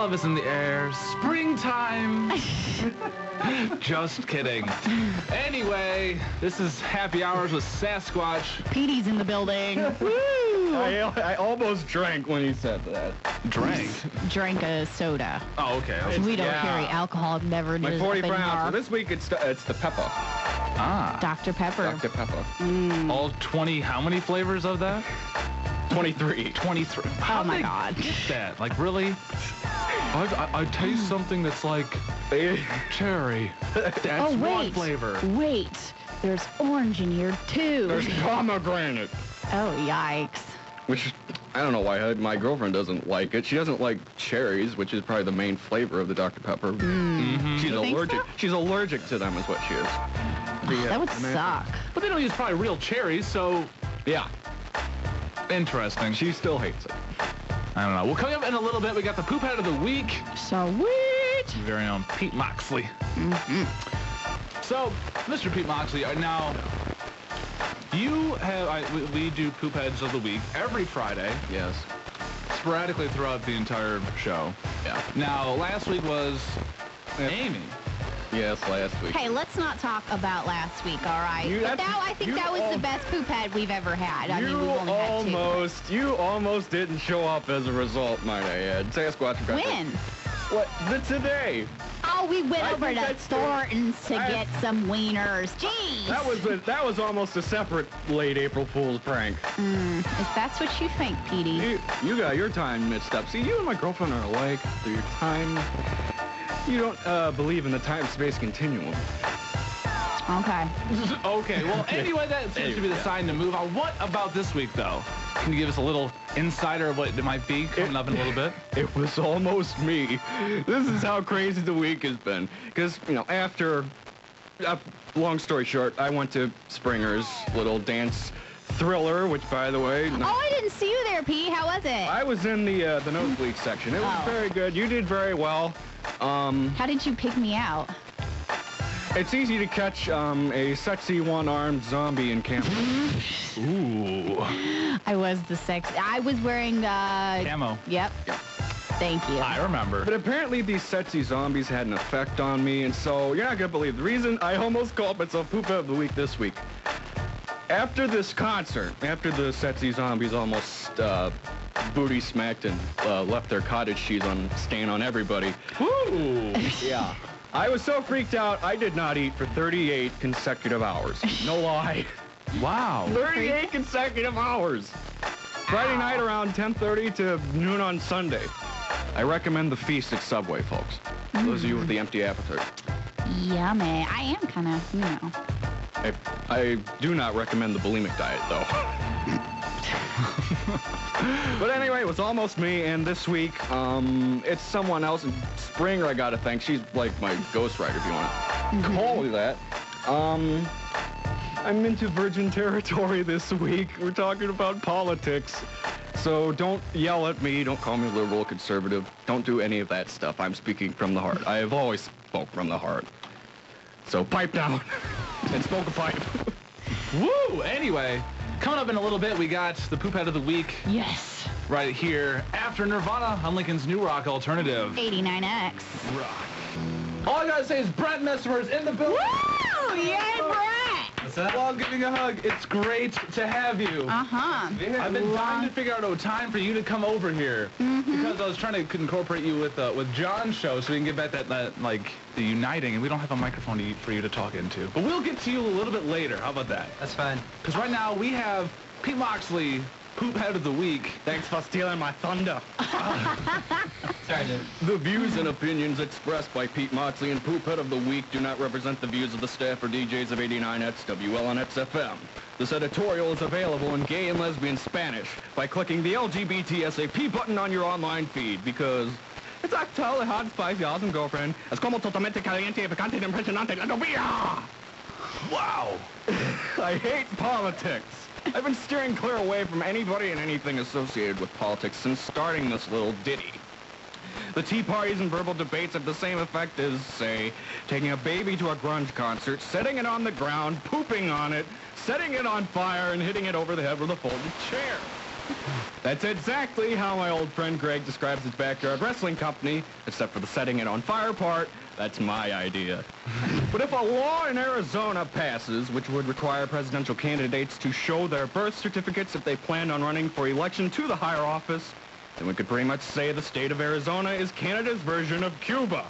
love is in the air. Springtime. Just kidding. Anyway, this is Happy Hours with Sasquatch. Petey's in the building. Woo! I almost drank when he said that. Drank? Drank a soda. Oh, okay. We don't carry alcoholic beverages My 44 up ounce. anymore. This week it's the Pepper. Ah. Dr. Pepper. Dr. Pepper. All 20, how many flavors of that? 23. 23. Oh, my God. Get that? Like, really? I taste something that's like cherry. That's one flavor. Wait. There's orange in here, too. There's pomegranate. Oh, yikes. Which, I don't know why my girlfriend doesn't like it. She doesn't like cherries, which is probably the main flavor of the Dr. Pepper. She's allergic. So? She's allergic to them is what she is. That would suck. But they don't use probably real cherries, so... Yeah. Interesting. She still hates it. I don't know. Well, coming up in a little bit, we got the poop head of the week. Sweet. Very own Pete Moxley. So, Mr. Pete Moxley, now, you have, we do poop heads of the week every Friday. Yes. Sporadically throughout the entire show. Yeah. Now, last week was Amy. Yes, last week. Hey, let's not talk about last week, all right? I think that was the best poop head we've ever had. I mean, we've only had 2. You almost didn't show up as a result, might I add. Sasquatch. When? What? Today. Oh, we went over to Thornton's to get some wieners. Jeez. That was almost a separate late April Fool's prank. If that's what you think, Petey. You got your time mixed up. See, you and my girlfriend are alike. Through your time. You don't believe in the time-space continuum. Okay. Okay, well, anyway, that seems to be the sign to move on. What about this week, though? Can you give us a little insider of what it might be coming up in a little bit? It was almost me. This is how crazy the week has been. Because, after, long story short, I went to Springer's little dance thriller, which, by the way... Oh, I didn't see you there, Pete. How was it? I was in the nosebleed section. It was very good. You did very well. How did you pick me out? It's easy to catch a sexy one-armed zombie in camera. Ooh. I was wearing the... Camo. Yep. Thank you. I remember. But apparently these sexy zombies had an effect on me, and so you're not going to believe the reason I almost called myself Poop of the Week this week. After this concert, after the sexy zombies almost booty smacked and left their cottage cheese stain on everybody. Ooh. Yeah. I was so freaked out, I did not eat for 38 consecutive hours. No lie. Wow. 38 consecutive hours. Friday night around 10:30 to noon on Sunday. I recommend the feast at Subway, folks. Those of you with the empty appetite. Yummy. I am kind of, I do not recommend the bulimic diet, though. But anyway, it was almost me, and this week, it's someone else. Springer, I gotta thank. She's like my ghostwriter, if you want to call me that. I'm into virgin territory this week. We're talking about politics. So don't yell at me. Don't call me liberal, conservative. Don't do any of that stuff. I'm speaking from the heart. I have always spoke from the heart. So pipe down and smoke a pipe. Woo! Anyway, coming up in a little bit, we got the poop head of the week. yes. Right here after Nirvana on Lincoln's New Rock Alternative. 89X. Rock. All I gotta say is Brent Messimer's in the building. Woo! Yay, Brett! What's that? Well, giving a hug. It's great to have you. Uh-huh. I've been trying to figure out a time for you to come over here because I was trying to incorporate you with John's show so we can get back that like the uniting, and we don't have a microphone for you to talk into. But we'll get to you a little bit later. How about that? That's fine. Because right now we have Pete Moxley, Poop Head of the Week. Thanks for stealing my thunder. Sorry, dude. The views and opinions expressed by Pete Moxley and Poop Head of the Week do not represent the views of the staff or DJs of 89X WLNX FM. This editorial is available in gay and lesbian Spanish by clicking the LGBT SAP button on your online feed because it's actually hot, spicy, awesome girlfriend. Es como totalmente caliente, picante, y impresionante, la novia! Wow. I hate politics. I've been steering clear away from anybody and anything associated with politics since starting this little ditty. The tea parties and verbal debates have the same effect as, say, taking a baby to a grunge concert, setting it on the ground, pooping on it, setting it on fire, and hitting it over the head with a folded chair. That's exactly how my old friend Greg describes his backyard wrestling company, except for the setting it on fire part. That's my idea. But if a law in Arizona passes, which would require presidential candidates to show their birth certificates if they planned on running for election to the higher office, then we could pretty much say the state of Arizona is Canada's version of Cuba.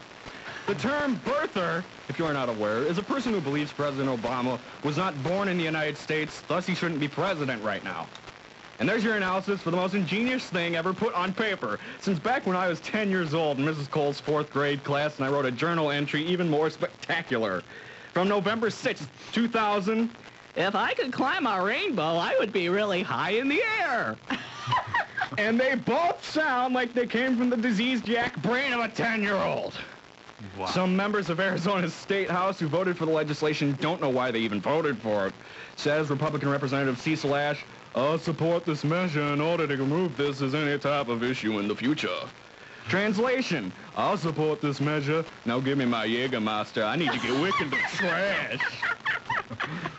The term birther, if you're not aware, is a person who believes President Obama was not born in the United States, thus he shouldn't be president right now. And there's your analysis for the most ingenious thing ever put on paper. Since back when I was 10 years old in Mrs. Cole's 4th grade class, and I wrote a journal entry even more spectacular. From November 6th, 2000, if I could climb a rainbow, I would be really high in the air. And they both sound like they came from the diseased yak brain of a 10-year-old. Wow. Some members of Arizona's State House who voted for the legislation don't know why they even voted for it. Says Republican Representative Cecil Ash, I'll support this measure in order to remove this as any type of issue in the future. Translation, I'll support this measure. Now give me my Jägermeister. I need to get wicked to trash.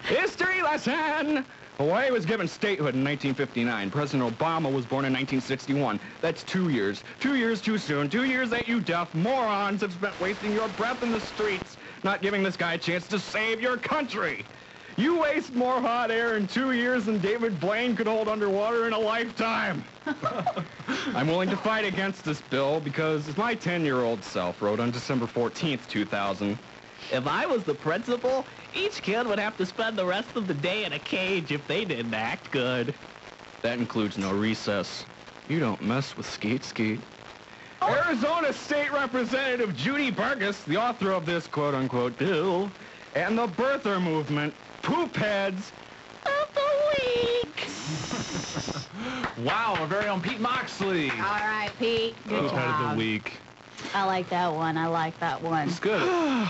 History lesson! Hawaii was given statehood in 1959. President Obama was born in 1961. That's 2 years. 2 years too soon. 2 years that you deaf morons have spent wasting your breath in the streets, not giving this guy a chance to save your country. You waste more hot air in 2 years than David Blaine could hold underwater in a lifetime. I'm willing to fight against this bill because, as my 10-year-old self wrote on December 14th, 2000, if I was the principal, each kid would have to spend the rest of the day in a cage if they didn't act good. That includes no recess. You don't mess with Skeet Skeet. Arizona State Representative Judy Burgess, the author of this quote-unquote bill, and the birther movement, poop heads of the week. Wow, our very own Pete Moxley. All right, Pete. Good Poop head of job. the week. I like that one. I like that one. It's good. A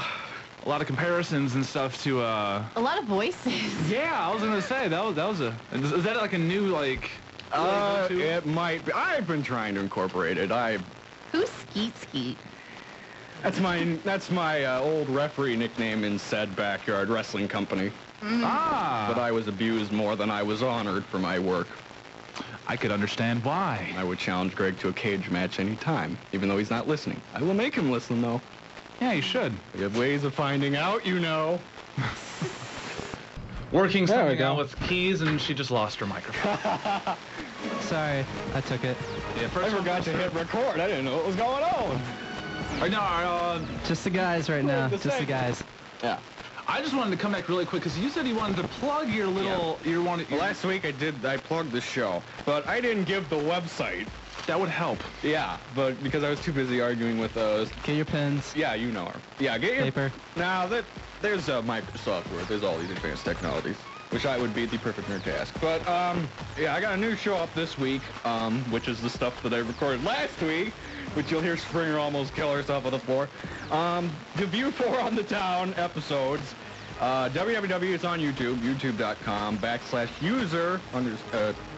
lot of comparisons and stuff to A lot of voices. Yeah, I was gonna say that was a. Is that like a new like? It might be. I've been trying to incorporate it. Who's Skeet Skeet? That's my old referee nickname in said backyard wrestling company. Ah. But I was abused more than I was honored for my work. I could understand why. I would challenge Greg to a cage match any time, even though he's not listening. I will make him listen, though. Yeah, you should. We have ways of finding out, you know. Working There we something go. out with keys, and she just lost her microphone. Sorry, I took it. Yeah, I first forgot to hit record. I didn't know what was going on. Just the guys right now. The Just the segment. guys. Yeah. I just wanted to come back really quick because you said you wanted to plug your little, your one. Well, last week I plugged the show, but I didn't give the website. That would help. Yeah, but because I was too busy arguing with Get your pens. yeah, you know her. Yeah, get your Paper. Now there's Microsoft Word. There's all these advanced technologies, which I would be the perfect nerd to ask. But yeah, I got a new show up this week, which is the stuff that I recorded last week, which you'll hear Springer almost kill herself on the floor. The View 4 on the Town episodes. www, it's on YouTube, youtube.com/user,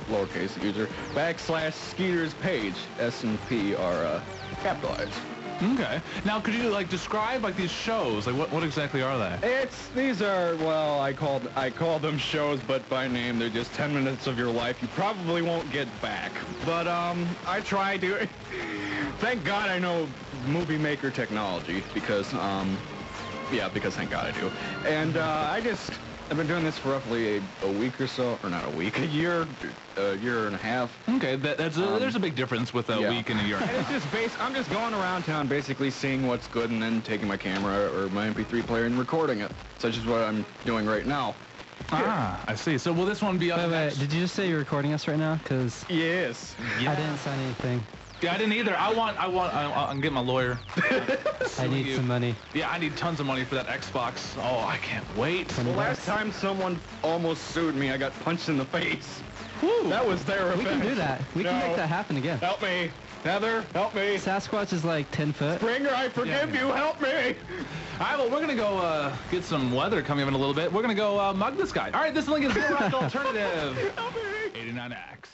lowercase user, /Skeeter's page. S and P are capitalized. Okay. Now, could you like describe like these shows? Like, what exactly are they? These are, well, I call them shows, but by name they're just 10 minutes of your life you probably won't get back. But I try to. Thank God I know movie maker technology because yeah, because thank God I do. And I've been doing this for roughly a week or so, or not a week, a year and a half. Okay, there's a big difference with a week and a year. And it's just I'm just going around town basically seeing what's good and then taking my camera or my MP3 player and recording it, such as what I'm doing right now. Ah, I see. So will this one be up Wait, next? did you just say you're recording us right now? Because Yes. I didn't sign anything. Yeah, I didn't either. I'm getting my lawyer. I need some money. Yeah, I need tons of money for that Xbox. Oh, I can't wait. The last time someone almost sued me, I got punched in the face. Woo. That was their We can do that. We can make that happen again. Help me. Heather, help me. Sasquatch is like 10 foot. Springer, I forgive you. Help me. All right, well, we're going to go get some weather coming up in a little bit. We're going to go mug this guy. All right, this link is Zero Rock Alternative. 89X.